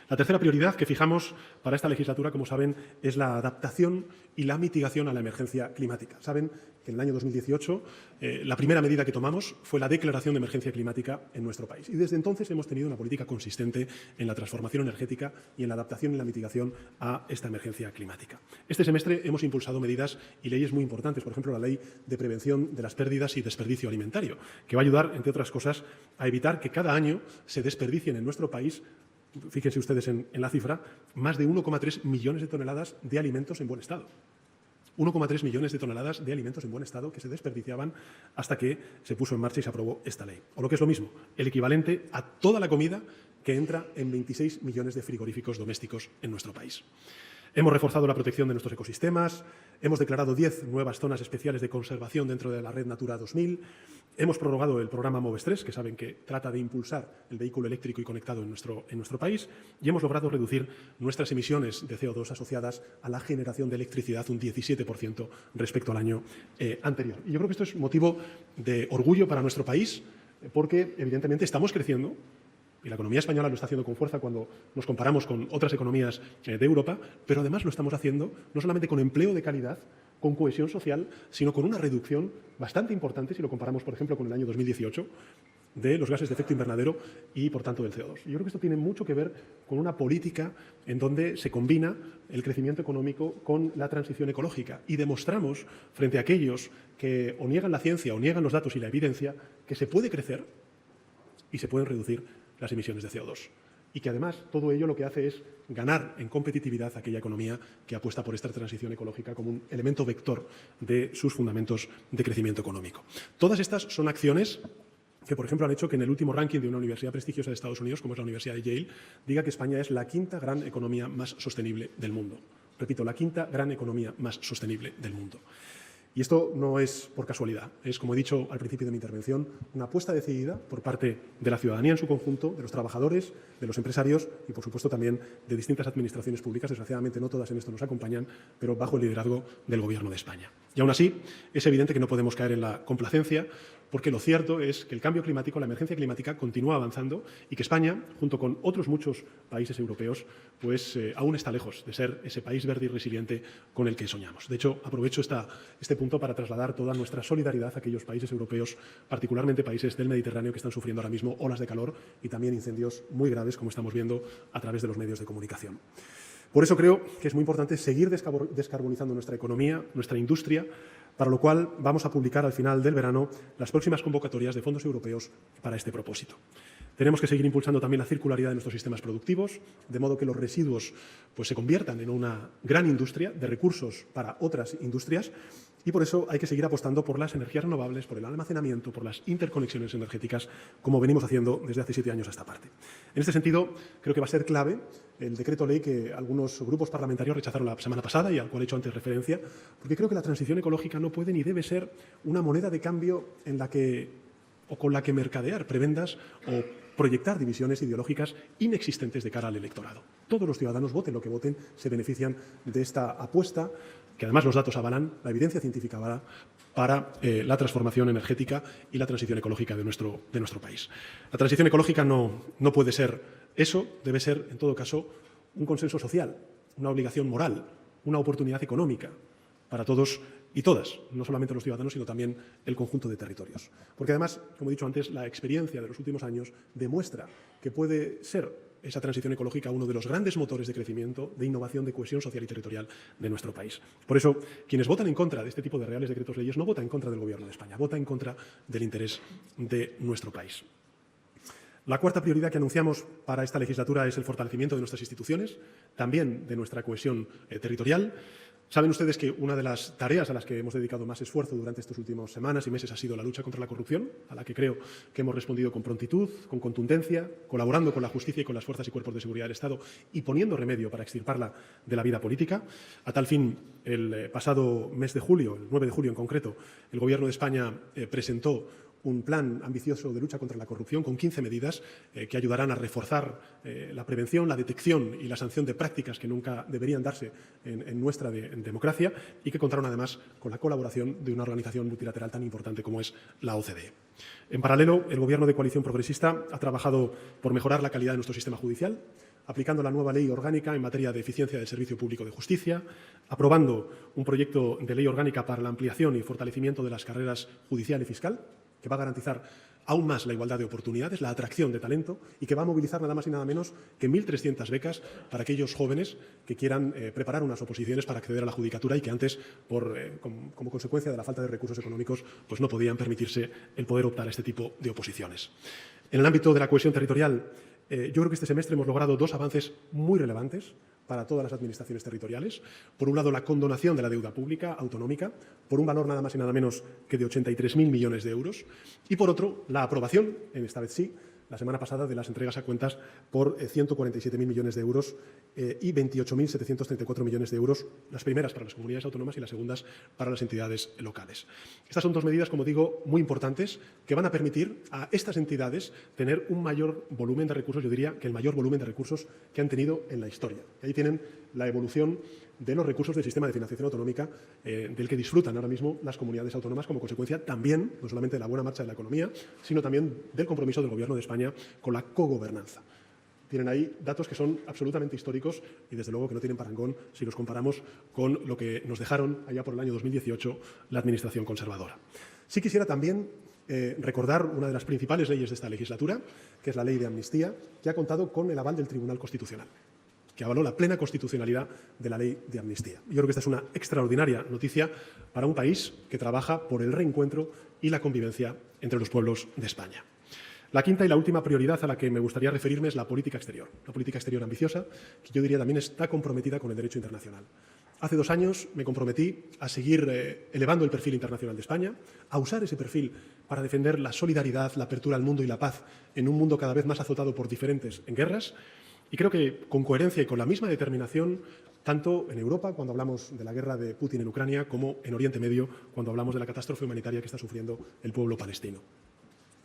La tercera prioridad que fijamos para esta legislatura, como saben, es la adaptación y la mitigación a la emergencia climática. Saben que en el año 2018 la primera medida que tomamos fue la declaración de emergencia climática en nuestro país. Y desde entonces hemos tenido una política consistente en la transformación energética y en la adaptación y la mitigación a esta emergencia climática. Este semestre hemos impulsado medidas y leyes muy importantes, por ejemplo, la Ley de Prevención de las Pérdidas y Desperdicio Alimentario, que va a ayudar, entre otras cosas, a evitar que cada año se desperdicien en nuestro país, fíjense ustedes en la cifra, más de 1,3 millones de toneladas de alimentos en buen estado. 1,3 millones de toneladas de alimentos en buen estado que se desperdiciaban hasta que se puso en marcha y se aprobó esta ley. O lo que es lo mismo, el equivalente a toda la comida que entra en 26 millones de frigoríficos domésticos en nuestro país. Hemos reforzado la protección de nuestros ecosistemas, hemos declarado 10 nuevas zonas especiales de conservación dentro de la red Natura 2000, hemos prorrogado el programa MOVES 3, que saben que trata de impulsar el vehículo eléctrico y conectado en nuestro país, y hemos logrado reducir nuestras emisiones de CO2 asociadas a la generación de electricidad un 17% respecto al año anterior. Y yo creo que esto es motivo de orgullo para nuestro país, porque evidentemente estamos creciendo, y la economía española lo está haciendo con fuerza cuando nos comparamos con otras economías de Europa, pero además lo estamos haciendo no solamente con empleo de calidad, con cohesión social, sino con una reducción bastante importante, si lo comparamos, por ejemplo, con el año 2018, de los gases de efecto invernadero y, por tanto, del CO2. Y yo creo que esto tiene mucho que ver con una política en donde se combina el crecimiento económico con la transición ecológica. Y demostramos, frente a aquellos que o niegan la ciencia o niegan los datos y la evidencia, que se puede crecer y se pueden reducir las emisiones de CO2. Y que además todo ello lo que hace es ganar en competitividad a aquella economía que apuesta por esta transición ecológica como un elemento vector de sus fundamentos de crecimiento económico. Todas estas son acciones que, por ejemplo, han hecho que en el último ranking de una universidad prestigiosa de Estados Unidos, como es la Universidad de Yale, diga que España es la quinta gran economía más sostenible del mundo. Repito, la quinta gran economía más sostenible del mundo. Y esto no es por casualidad, es, como he dicho al principio de mi intervención, una apuesta decidida por parte de la ciudadanía en su conjunto, de los trabajadores, de los empresarios y, por supuesto, también de distintas administraciones públicas. Desgraciadamente, no todas en esto nos acompañan, pero bajo el liderazgo del Gobierno de España. Y aún así, es evidente que no podemos caer en la complacencia, porque lo cierto es que el cambio climático, la emergencia climática, continúa avanzando y que España, junto con otros muchos países europeos, pues aún está lejos de ser ese país verde y resiliente con el que soñamos. De hecho, aprovecho este punto para trasladar toda nuestra solidaridad a aquellos países europeos, particularmente países del Mediterráneo, que están sufriendo ahora mismo olas de calor y también incendios muy graves, como estamos viendo a través de los medios de comunicación. Por eso creo que es muy importante seguir descarbonizando nuestra economía, nuestra industria, para lo cual vamos a publicar al final del verano las próximas convocatorias de fondos europeos para este propósito. Tenemos que seguir impulsando también la circularidad de nuestros sistemas productivos, de modo que los residuos pues, se conviertan en una gran industria de recursos para otras industrias, y por eso hay que seguir apostando por las energías renovables, por el almacenamiento, por las interconexiones energéticas, como venimos haciendo desde hace 7 años a esta parte. En este sentido, creo que va a ser clave el decreto ley que algunos grupos parlamentarios rechazaron la semana pasada y al cual he hecho antes referencia, porque creo que la transición ecológica no puede ni debe ser una moneda de cambio en la que, o con la que mercadear prebendas o proyectar divisiones ideológicas inexistentes de cara al electorado. Todos los ciudadanos, voten lo que voten, se benefician de esta apuesta, que además los datos avalan, la evidencia científica avala, para la transformación energética y la transición ecológica de nuestro país. La transición ecológica no puede ser eso, debe ser, en todo caso, un consenso social, una obligación moral, una oportunidad económica para todos y todas, no solamente los ciudadanos, sino también el conjunto de territorios. Porque además, como he dicho antes, la experiencia de los últimos años demuestra que puede ser esa transición ecológica uno de los grandes motores de crecimiento, de innovación, de cohesión social y territorial de nuestro país. Por eso, quienes votan en contra de este tipo de reales decretos leyes no votan en contra del Gobierno de España, votan en contra del interés de nuestro país. La cuarta prioridad que anunciamos para esta legislatura es el fortalecimiento de nuestras instituciones, también de nuestra cohesión territorial. Saben ustedes que una de las tareas a las que hemos dedicado más esfuerzo durante estas últimas semanas y meses ha sido la lucha contra la corrupción, a la que creo que hemos respondido con prontitud, con contundencia, colaborando con la justicia y con las fuerzas y cuerpos de seguridad del Estado y poniendo remedio para extirparla de la vida política. A tal fin, el pasado mes de julio, el 9 de julio en concreto, el Gobierno de España presentó un plan ambicioso de lucha contra la corrupción con 15 medidas que ayudarán a reforzar la prevención, la detección y la sanción de prácticas que nunca deberían darse en nuestra democracia y que contaron además con la colaboración de una organización multilateral tan importante como es la OCDE. En paralelo, el Gobierno de coalición progresista ha trabajado por mejorar la calidad de nuestro sistema judicial, aplicando la nueva ley orgánica en materia de eficiencia del servicio público de justicia, aprobando un proyecto de ley orgánica para la ampliación y fortalecimiento de las carreras judicial y fiscal, que va a garantizar aún más la igualdad de oportunidades, la atracción de talento y que va a movilizar nada más y nada menos que 1.300 becas para aquellos jóvenes que quieran preparar unas oposiciones para acceder a la judicatura y que antes, como consecuencia de la falta de recursos económicos, pues no podían permitirse el poder optar a este tipo de oposiciones. En el ámbito de la cohesión territorial, yo creo que este semestre hemos logrado 2 avances muy relevantes para todas las administraciones territoriales. Por un lado, la condonación de la deuda pública autonómica, por un valor nada más y nada menos que de 83.000 millones de euros. Y por otro, la aprobación, en esta vez sí, la semana pasada, de las entregas a cuentas por 147.000 millones de euros y 28.734 millones de euros, las primeras para las comunidades autónomas y las segundas para las entidades locales. Estas son 2 medidas, como digo, muy importantes que van a permitir a estas entidades tener un mayor volumen de recursos, yo diría que el mayor volumen de recursos que han tenido en la historia. Y ahí tienen la evolución de los recursos del sistema de financiación autonómica del que disfrutan ahora mismo las comunidades autónomas como consecuencia también, no solamente de la buena marcha de la economía, sino también del compromiso del Gobierno de España con la cogobernanza. Tienen ahí datos que son absolutamente históricos y, desde luego, que no tienen parangón si los comparamos con lo que nos dejaron allá por el año 2018 la Administración conservadora. Sí quisiera también recordar una de las principales leyes de esta legislatura, que es la Ley de Amnistía, que ha contado con el aval del Tribunal Constitucional, que avaló la plena constitucionalidad de la Ley de Amnistía. Yo creo que esta es una extraordinaria noticia para un país que trabaja por el reencuentro y la convivencia entre los pueblos de España. La quinta y la última prioridad a la que me gustaría referirme es la política exterior. Una política exterior ambiciosa que yo diría también está comprometida con el derecho internacional. Hace 2 años me comprometí a seguir elevando el perfil internacional de España, a usar ese perfil para defender la solidaridad, la apertura al mundo y la paz en un mundo cada vez más azotado por diferentes guerras. Y creo que con coherencia y con la misma determinación, tanto en Europa, cuando hablamos de la guerra de Putin en Ucrania, como en Oriente Medio, cuando hablamos de la catástrofe humanitaria que está sufriendo el pueblo palestino.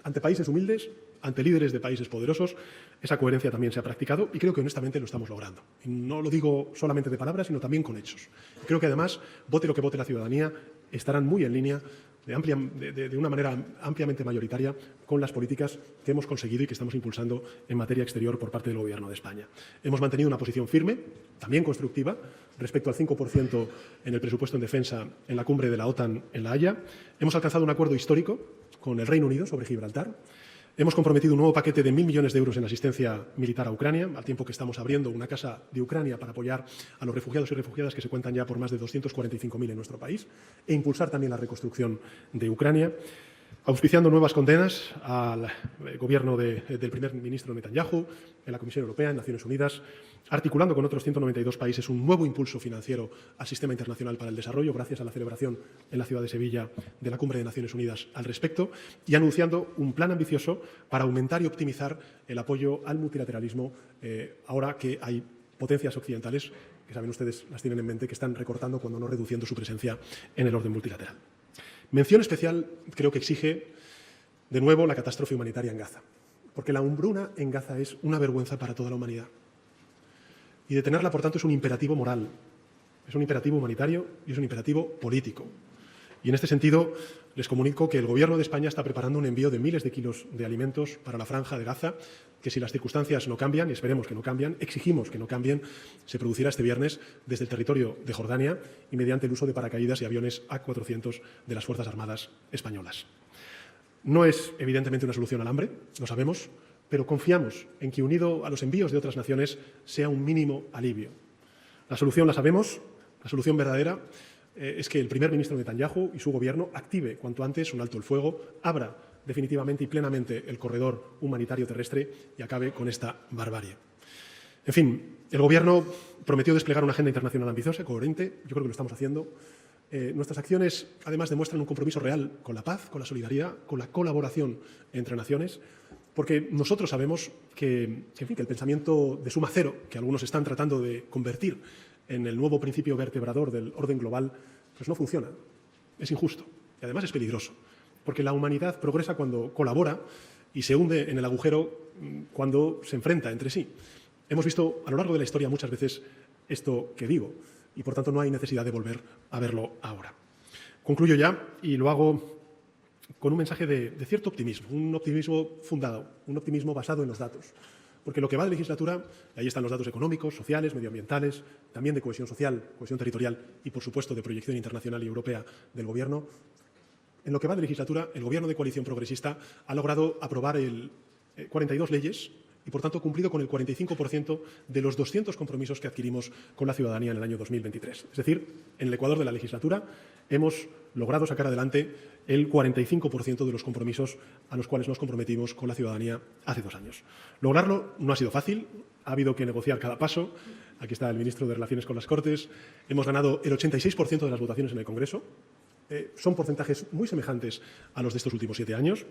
Ante países humildes, ante líderes de países poderosos, esa coherencia también se ha practicado y creo que honestamente lo estamos logrando. Y no lo digo solamente de palabras, sino también con hechos. Y creo que además, vote lo que vote la ciudadanía, estarán muy en línea de una manera ampliamente mayoritaria con las políticas que hemos conseguido y que estamos impulsando en materia exterior por parte del Gobierno de España. Hemos mantenido una posición firme, también constructiva, respecto al 5% en el presupuesto en defensa en la cumbre de la OTAN en La Haya. Hemos alcanzado un acuerdo histórico con el Reino Unido sobre Gibraltar. Hemos comprometido un nuevo paquete de 1.000 millones de euros en asistencia militar a Ucrania, al tiempo que estamos abriendo una casa de Ucrania para apoyar a los refugiados y refugiadas que se cuentan ya por más de 245.000 en nuestro país, e impulsar también la reconstrucción de Ucrania, auspiciando nuevas condenas al gobierno del primer ministro Netanyahu, en la Comisión Europea, en Naciones Unidas, articulando con otros 192 países un nuevo impulso financiero al sistema internacional para el desarrollo, gracias a la celebración en la ciudad de Sevilla de la Cumbre de Naciones Unidas al respecto, y anunciando un plan ambicioso para aumentar y optimizar el apoyo al multilateralismo, ahora que hay potencias occidentales, que saben ustedes, las tienen en mente, que están recortando, cuando no reduciendo, su presencia en el orden multilateral. Mención especial creo que exige, de nuevo, la catástrofe humanitaria en Gaza, porque la hambruna en Gaza es una vergüenza para toda la humanidad. Y detenerla, por tanto, es un imperativo moral, es un imperativo humanitario y es un imperativo político. Y en este sentido, les comunico que el Gobierno de España está preparando un envío de miles de kilos de alimentos para la franja de Gaza, que si las circunstancias no cambian, y esperemos que no cambian, exigimos que no cambien, se producirá este viernes desde el territorio de Jordania y mediante el uso de paracaídas y aviones A400 de las Fuerzas Armadas españolas. No es, evidentemente, una solución al hambre, lo sabemos, pero confiamos en que, unido a los envíos de otras naciones, sea un mínimo alivio. La solución la sabemos, la solución verdadera es que el primer ministro Netanyahu y su gobierno active cuanto antes un alto el fuego, abra definitivamente y plenamente el corredor humanitario terrestre y acabe con esta barbarie. En fin, el Gobierno prometió desplegar una agenda internacional ambiciosa, coherente. Yo creo que lo estamos haciendo. Nuestras acciones, además, demuestran un compromiso real con la paz, con la solidaridad, con la colaboración entre naciones, porque nosotros sabemos que el pensamiento de suma cero, que algunos están tratando de convertir en el nuevo principio vertebrador del orden global, pues no funciona, es injusto y además es peligroso, porque la humanidad progresa cuando colabora y se hunde en el agujero cuando se enfrenta entre sí. Hemos visto a lo largo de la historia muchas veces esto que digo y, por tanto, no hay necesidad de volver a verlo ahora. Concluyo ya y lo hago con un mensaje de cierto optimismo, un optimismo fundado, un optimismo basado en los datos. Porque lo que va de legislatura, ahí están los datos económicos, sociales, medioambientales, también de cohesión social, cohesión territorial y, por supuesto, de proyección internacional y europea del Gobierno. En lo que va de legislatura, el Gobierno de coalición progresista ha logrado aprobar 42 leyes y, por tanto, cumplido con el 45% de los 200 compromisos que adquirimos con la ciudadanía en el año 2023. Es decir, en el Ecuador de la legislatura hemos logrado sacar adelante el 45% de los compromisos a los cuales nos comprometimos con la ciudadanía hace 2 años. Lograrlo no ha sido fácil, ha habido que negociar cada paso. Aquí está el ministro de Relaciones con las Cortes. Hemos ganado el 86% de las votaciones en el Congreso. Son porcentajes muy semejantes a los de estos últimos 7 años.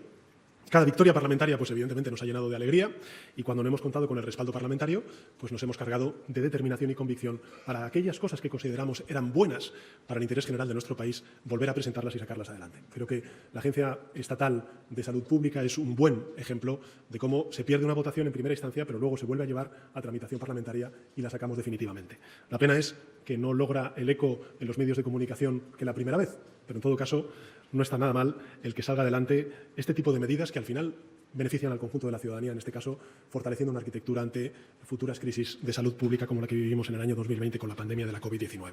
Cada victoria parlamentaria, pues evidentemente nos ha llenado de alegría y cuando no hemos contado con el respaldo parlamentario, pues nos hemos cargado de determinación y convicción para aquellas cosas que consideramos eran buenas para el interés general de nuestro país, volver a presentarlas y sacarlas adelante. Creo que la Agencia Estatal de Salud Pública es un buen ejemplo de cómo se pierde una votación en primera instancia, pero luego se vuelve a llevar a tramitación parlamentaria y la sacamos definitivamente. La pena es que no logra el eco en los medios de comunicación que la primera vez, pero en todo caso no está nada mal el que salga adelante este tipo de medidas que al final benefician al conjunto de la ciudadanía, en este caso fortaleciendo una arquitectura ante futuras crisis de salud pública como la que vivimos en el año 2020 con la pandemia de la COVID-19.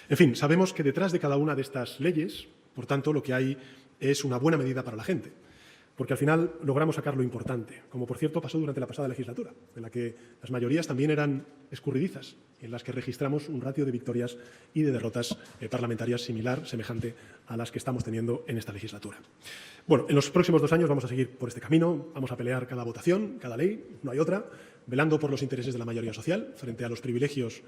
En fin, sabemos que detrás de cada una de estas leyes, por tanto, lo que hay es una buena medida para la gente, porque al final logramos sacar lo importante, como por cierto pasó durante la pasada legislatura, en la que las mayorías también eran escurridizas, en las que registramos un ratio de victorias y de derrotas parlamentarias semejante a las que estamos teniendo en esta legislatura. Bueno, en los próximos 2 años vamos a seguir por este camino, vamos a pelear cada votación, cada ley, no hay otra, velando por los intereses de la mayoría social frente a los privilegios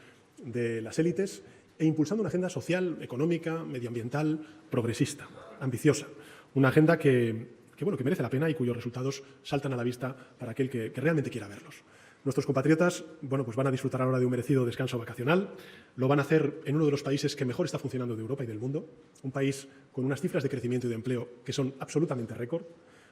de las élites e impulsando una agenda social, económica, medioambiental, progresista, ambiciosa, una agenda que merece la pena y cuyos resultados saltan a la vista para aquel que realmente quiera verlos. Nuestros compatriotas pues van a disfrutar ahora de un merecido descanso vacacional. Lo van a hacer en uno de los países que mejor está funcionando de Europa y del mundo, un país con unas cifras de crecimiento y de empleo que son absolutamente récord,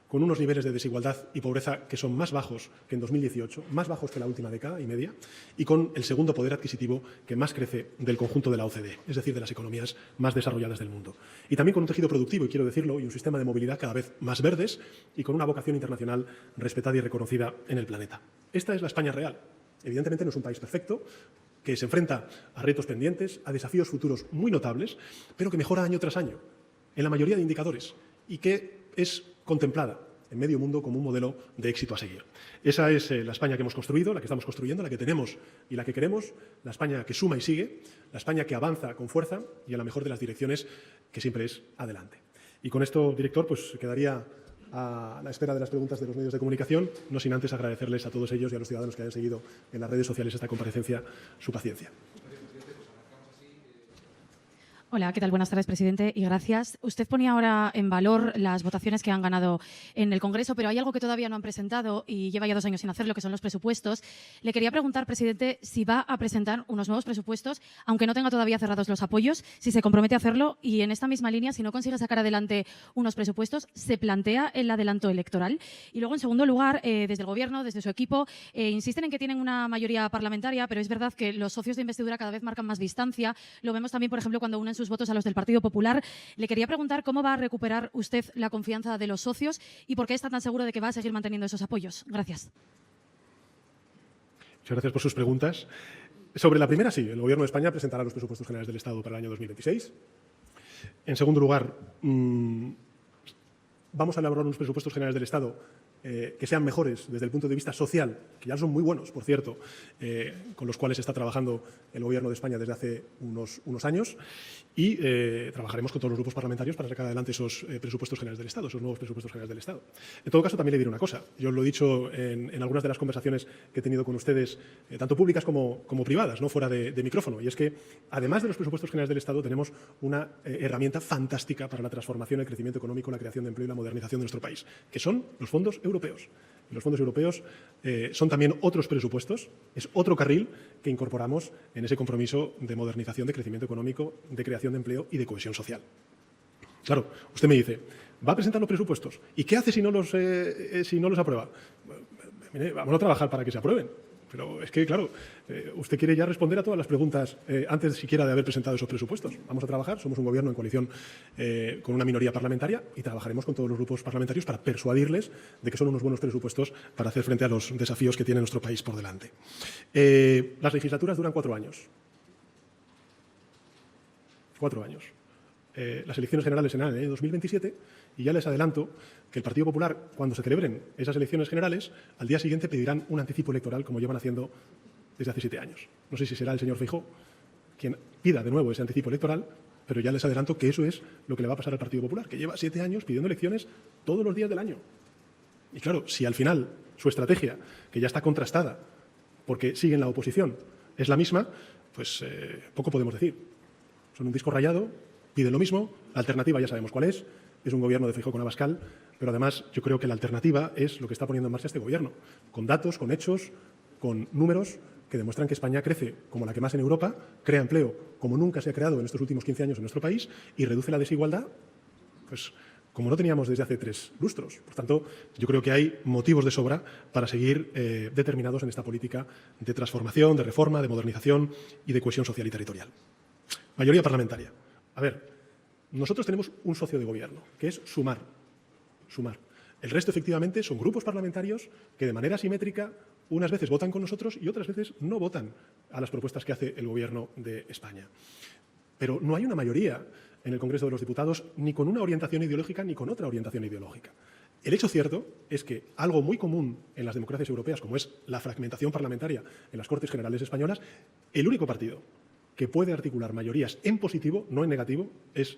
con unos niveles de desigualdad y pobreza que son más bajos que en 2018, más bajos que la última década y media, y con el segundo poder adquisitivo que más crece del conjunto de la OCDE, es decir, de las economías más desarrolladas del mundo. Y también con un tejido productivo, y quiero decirlo, y un sistema de movilidad cada vez más verdes y con una vocación internacional respetada y reconocida en el planeta. Esta es la España real. Evidentemente no es un país perfecto, que se enfrenta a retos pendientes, a desafíos futuros muy notables, pero que mejora año tras año en la mayoría de indicadores y que es contemplada en medio mundo como un modelo de éxito a seguir. Esa es la España que hemos construido, la que estamos construyendo, la que tenemos y la que queremos, la España que suma y sigue, la España que avanza con fuerza y en la mejor de las direcciones, que siempre es adelante. Y con esto, director, pues quedaría a la espera de las preguntas de los medios de comunicación, no sin antes agradecerles a todos ellos y a los ciudadanos que hayan seguido en las redes sociales esta comparecencia su paciencia. Hola, ¿qué tal? Buenas tardes, presidente, y gracias. Usted ponía ahora en valor las votaciones que han ganado en el Congreso, pero hay algo que todavía no han presentado y lleva ya 2 años sin hacerlo, que son los presupuestos. Le quería preguntar, presidente, si va a presentar unos nuevos presupuestos, aunque no tenga todavía cerrados los apoyos, si se compromete a hacerlo y en esta misma línea, si no consigue sacar adelante unos presupuestos, ¿se plantea el adelanto electoral? Y luego, en segundo lugar, desde el Gobierno, desde su equipo, insisten en que tienen una mayoría parlamentaria, pero es verdad que los socios de investidura cada vez marcan más distancia. Lo vemos también, por ejemplo, cuando unen sus votos a los del Partido Popular. Le quería preguntar cómo va a recuperar usted la confianza de los socios y por qué está tan seguro de que va a seguir manteniendo esos apoyos. Gracias. Muchas gracias por sus preguntas. Sobre la primera, sí, el Gobierno de España presentará los presupuestos generales del Estado para el año 2026. En segundo lugar, vamos a elaborar unos presupuestos generales del Estado que sean mejores desde el punto de vista social, que ya son muy buenos, por cierto, con los cuales está trabajando el Gobierno de España desde hace unos años, y trabajaremos con todos los grupos parlamentarios para sacar adelante esos presupuestos generales del Estado, esos nuevos presupuestos generales del Estado. En todo caso, también le diré una cosa. Yo lo he dicho en algunas de las conversaciones que he tenido con ustedes, tanto públicas como privadas, no fuera de micrófono, y es que, además de los presupuestos generales del Estado, tenemos una herramienta fantástica para la transformación, el crecimiento económico, la creación de empleo y la modernización de nuestro país, que son los fondos europeos. Y los fondos europeos son también otros presupuestos, es otro carril que incorporamos en ese compromiso de modernización, de crecimiento económico, de creación de empleo y de cohesión social. Claro, usted me dice, ¿va a presentar los presupuestos? ¿Y qué hace si no los aprueba? Mire, vamos a trabajar para que se aprueben. Pero es que, claro, usted quiere ya responder a todas las preguntas antes siquiera de haber presentado esos presupuestos. Vamos a trabajar, somos un gobierno en coalición con una minoría parlamentaria y trabajaremos con todos los grupos parlamentarios para persuadirles de que son unos buenos presupuestos para hacer frente a los desafíos que tiene nuestro país por delante. Las legislaturas duran 4 años. 4 años. Las elecciones generales serán en el año 2027 y ya les adelanto que el Partido Popular, cuando se celebren esas elecciones generales, al día siguiente pedirán un anticipo electoral como llevan haciendo desde hace 7 años. No sé si será el señor Feijóo quien pida de nuevo ese anticipo electoral, pero ya les adelanto que eso es lo que le va a pasar al Partido Popular, que lleva 7 años pidiendo elecciones todos los días del año. Y claro, si al final su estrategia, que ya está contrastada porque sigue en la oposición, es la misma, pues poco podemos decir. Son un disco rayado, piden lo mismo, la alternativa ya sabemos cuál es un gobierno de Feijóo con Abascal, pero además yo creo que la alternativa es lo que está poniendo en marcha este gobierno, con datos, con hechos, con números que demuestran que España crece como la que más en Europa, crea empleo como nunca se ha creado en estos últimos 15 años en nuestro país y reduce la desigualdad, pues como no teníamos desde hace 3 lustros. Por tanto, yo creo que hay motivos de sobra para seguir determinados en esta política de transformación, de reforma, de modernización y de cohesión social y territorial. Mayoría parlamentaria. A ver, nosotros tenemos un socio de gobierno, que es Sumar. El resto, efectivamente, son grupos parlamentarios que de manera simétrica unas veces votan con nosotros y otras veces no votan a las propuestas que hace el Gobierno de España. Pero no hay una mayoría en el Congreso de los Diputados ni con una orientación ideológica ni con otra orientación ideológica. El hecho cierto es que algo muy común en las democracias europeas, como es la fragmentación parlamentaria en las Cortes Generales españolas, el único partido que puede articular mayorías en positivo, no en negativo, es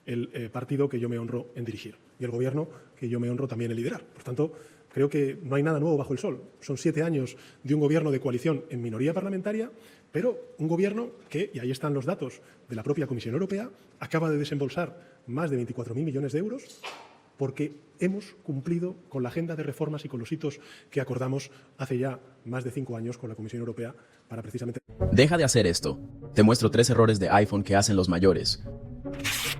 el partido que yo me honro en dirigir y el gobierno que yo me honro también en liderar. Por tanto, creo que no hay nada nuevo bajo el sol. Son 7 años de un gobierno de coalición en minoría parlamentaria, pero un gobierno que, y ahí están los datos de la propia Comisión Europea, acaba de desembolsar más de 24.000 millones de euros porque hemos cumplido con la agenda de reformas y con los hitos que acordamos hace ya más de 5 años con la Comisión Europea para precisamente... Deja de hacer esto. Te muestro 3 errores de iPhone que hacen los mayores.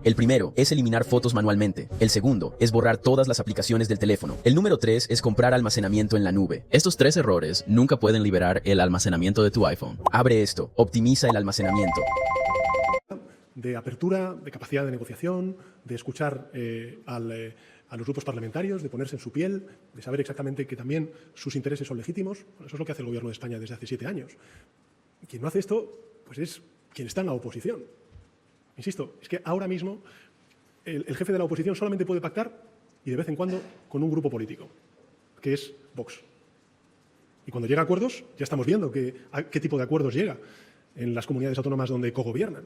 El primero es eliminar fotos manualmente. El segundo es borrar todas las aplicaciones del teléfono. El número 3 es comprar almacenamiento en la nube. Estos 3 errores nunca pueden liberar el almacenamiento de tu iPhone. Abre esto, optimiza el almacenamiento. De apertura, de capacidad de negociación, de escuchar a los grupos parlamentarios, de ponerse en su piel, de saber exactamente que también sus intereses son legítimos. Bueno, eso es lo que hace el Gobierno de España desde hace 7 años. Quien no hace esto, pues es quien está en la oposición. Insisto, es que ahora mismo el jefe de la oposición solamente puede pactar, y de vez en cuando, con un grupo político, que es Vox. Y cuando llega a acuerdos, ya estamos viendo a qué tipo de acuerdos llega en las comunidades autónomas donde cogobiernan.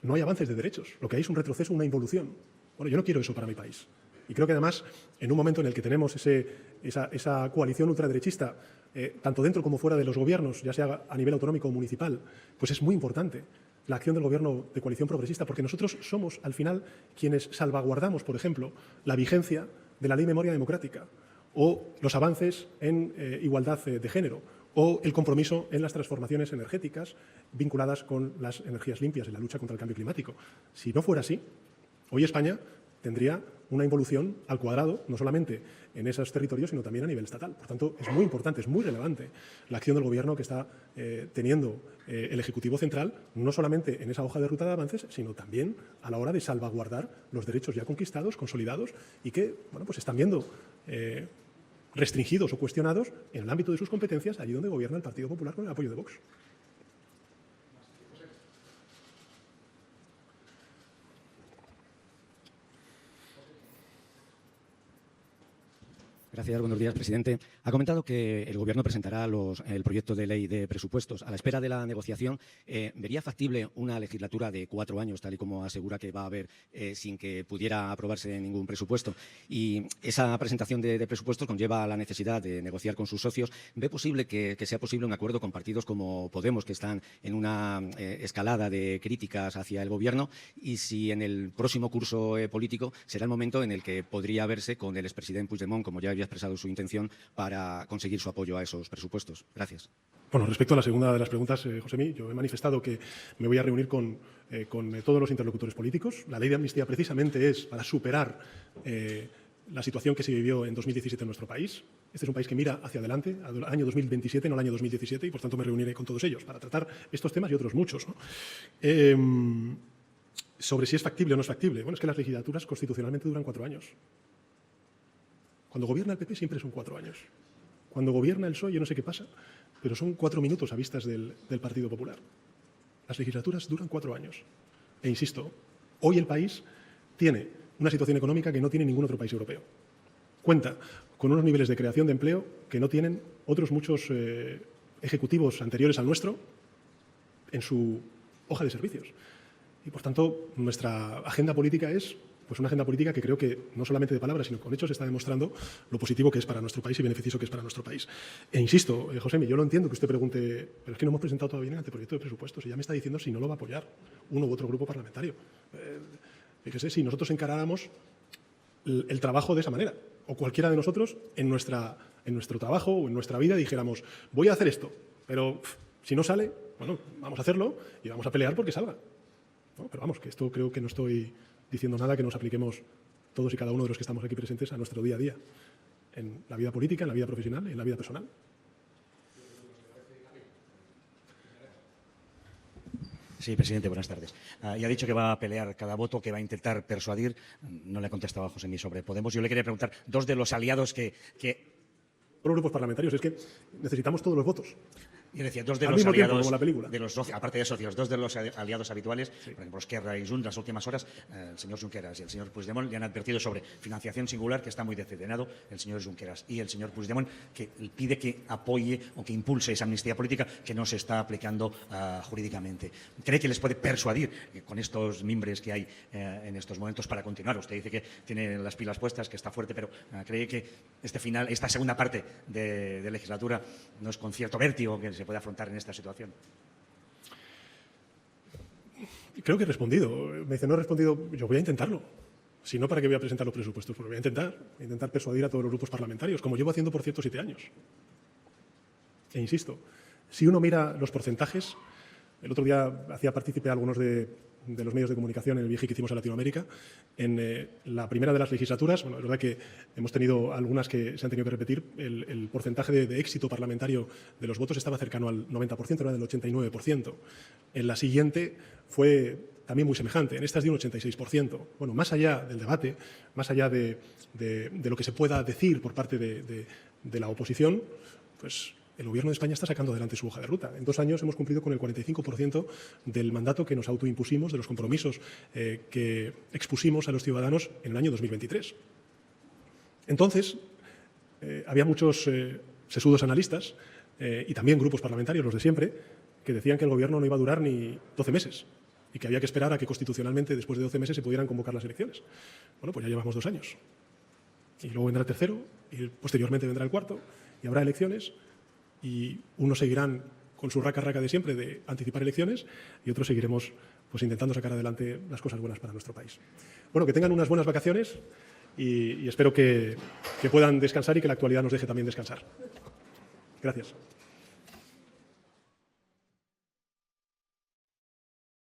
No hay avances de derechos. Lo que hay es un retroceso, una involución. Bueno, yo no quiero eso para mi país. Y creo que además, en un momento en el que tenemos esa coalición ultraderechista, tanto dentro como fuera de los gobiernos, ya sea a nivel autonómico o municipal, pues es muy importante la acción del gobierno de coalición progresista, porque nosotros somos, al final, quienes salvaguardamos, por ejemplo, la vigencia de la Ley de Memoria Democrática o los avances en igualdad de género, o el compromiso en las transformaciones energéticas vinculadas con las energías limpias en la lucha contra el cambio climático. Si no fuera así, hoy España tendría una involución al cuadrado, no solamente en esos territorios, sino también a nivel estatal. Por tanto, es muy importante, es muy relevante la acción del Gobierno que está teniendo el Ejecutivo Central, no solamente en esa hoja de ruta de avances, sino también a la hora de salvaguardar los derechos ya conquistados, consolidados, y que bueno, pues están viendo restringidos o cuestionados en el ámbito de sus competencias, allí donde gobierna el Partido Popular con el apoyo de Vox. Gracias, buenos días, presidente. Ha comentado que el Gobierno presentará el proyecto de ley de presupuestos. A la espera de la negociación, ¿vería factible una legislatura de 4 años, tal y como asegura que va a haber, sin que pudiera aprobarse ningún presupuesto? Y esa presentación de presupuestos conlleva la necesidad de negociar con sus socios. ¿Ve posible que sea posible un acuerdo con partidos como Podemos, que están en una escalada de críticas hacia el Gobierno? Y si en el próximo curso político será el momento en el que podría verse con el expresidente Puigdemont, como ya había expresado su intención, para conseguir su apoyo a esos presupuestos. Gracias. Bueno, respecto a la segunda de las preguntas, Josemi, yo he manifestado que me voy a reunir con todos los interlocutores políticos. La ley de amnistía precisamente es para superar la situación que se vivió en 2017 en nuestro país. Este es un país que mira hacia adelante, al año 2027, no al año 2017, y por tanto me reuniré con todos ellos para tratar estos temas y otros muchos, ¿no? Sobre si es factible o no es factible. Bueno, es que las legislaturas constitucionalmente duran 4 años. Cuando gobierna el PP siempre son 4 años. Cuando gobierna el PSOE yo no sé qué pasa, pero son 4 minutos a vistas del Partido Popular. Las legislaturas duran 4 años. E insisto, hoy el país tiene una situación económica que no tiene ningún otro país europeo. Cuenta con unos niveles de creación de empleo que no tienen otros muchos ejecutivos anteriores al nuestro en su hoja de servicios. Y, por tanto, nuestra agenda política es pues una agenda política que creo que no solamente de palabras, sino con hechos está demostrando lo positivo que es para nuestro país y beneficioso que es para nuestro país. E insisto, Josemi, yo lo entiendo que usted pregunte, pero es que no hemos presentado todavía el anteproyecto de presupuestos y ya me está diciendo si no lo va a apoyar uno u otro grupo parlamentario. Fíjese, si nosotros encaráramos el trabajo de esa manera, o cualquiera de nosotros en nuestro trabajo o en nuestra vida dijéramos, voy a hacer esto, pero si no sale, bueno, vamos a hacerlo y vamos a pelear porque salga. ¿No? Pero vamos, que esto creo que no estoy diciendo nada que nos apliquemos todos y cada uno de los que estamos aquí presentes a nuestro día a día, en la vida política, en la vida profesional y en la vida personal. Sí, presidente, buenas tardes. Ya ha dicho que va a pelear cada voto, que va a intentar persuadir. No le ha contestado a Josemi sobre Podemos. Yo le quería preguntar, 2 de los aliados que... Los grupos parlamentarios, es que necesitamos todos los votos. Yo decía, 2 de Al los mismo tiempo, aliados, como la película. de los, aparte de socios, 2 de los aliados habituales, por ejemplo, Esquerra y Junts, las últimas horas, el señor Junqueras y el señor Puigdemont le han advertido sobre financiación singular, que está muy decepcionado el señor Junqueras, y el señor Puigdemont que pide que apoye o que impulse esa amnistía política que no se está aplicando jurídicamente. ¿Cree que les puede persuadir con estos mimbres que hay en estos momentos para continuar? Usted dice que tiene las pilas puestas, que está fuerte, pero ¿cree que esta segunda parte de legislatura no es con cierto vértigo que se puede afrontar en esta situación? Creo que he respondido. Me dice, no he respondido, yo voy a intentarlo. Si no, ¿para qué voy a presentar los presupuestos? Porque voy a intentar persuadir a todos los grupos parlamentarios, como llevo haciendo por cierto 7 años. E insisto, si uno mira los porcentajes, el otro día hacía partícipe a algunos de de los medios de comunicación en el viaje que hicimos a Latinoamérica. En la primera de las legislaturas, bueno, es verdad que hemos tenido algunas que se han tenido que repetir, el porcentaje de éxito parlamentario de los votos estaba cercano al 90%, era del 89%. En la siguiente fue también muy semejante, en esta es de un 86%. Bueno, más allá del debate, más allá de lo que se pueda decir por parte de la oposición, pues el Gobierno de España está sacando adelante su hoja de ruta. En 2 años hemos cumplido con el 45% del mandato que nos autoimpusimos, de los compromisos que expusimos a los ciudadanos en el año 2023. Entonces, había muchos sesudos analistas y también grupos parlamentarios, los de siempre, que decían que el Gobierno no iba a durar ni 12 meses y que había que esperar a que constitucionalmente, después de 12 meses, se pudieran convocar las elecciones. Bueno, pues ya llevamos 2 años. Y luego vendrá el tercero, y posteriormente vendrá el cuarto, y habrá elecciones, y unos seguirán con su raca de siempre de anticipar elecciones, y otros seguiremos pues intentando sacar adelante las cosas buenas para nuestro país. Bueno, que tengan unas buenas vacaciones y espero que puedan descansar y que la actualidad nos deje también descansar. Gracias.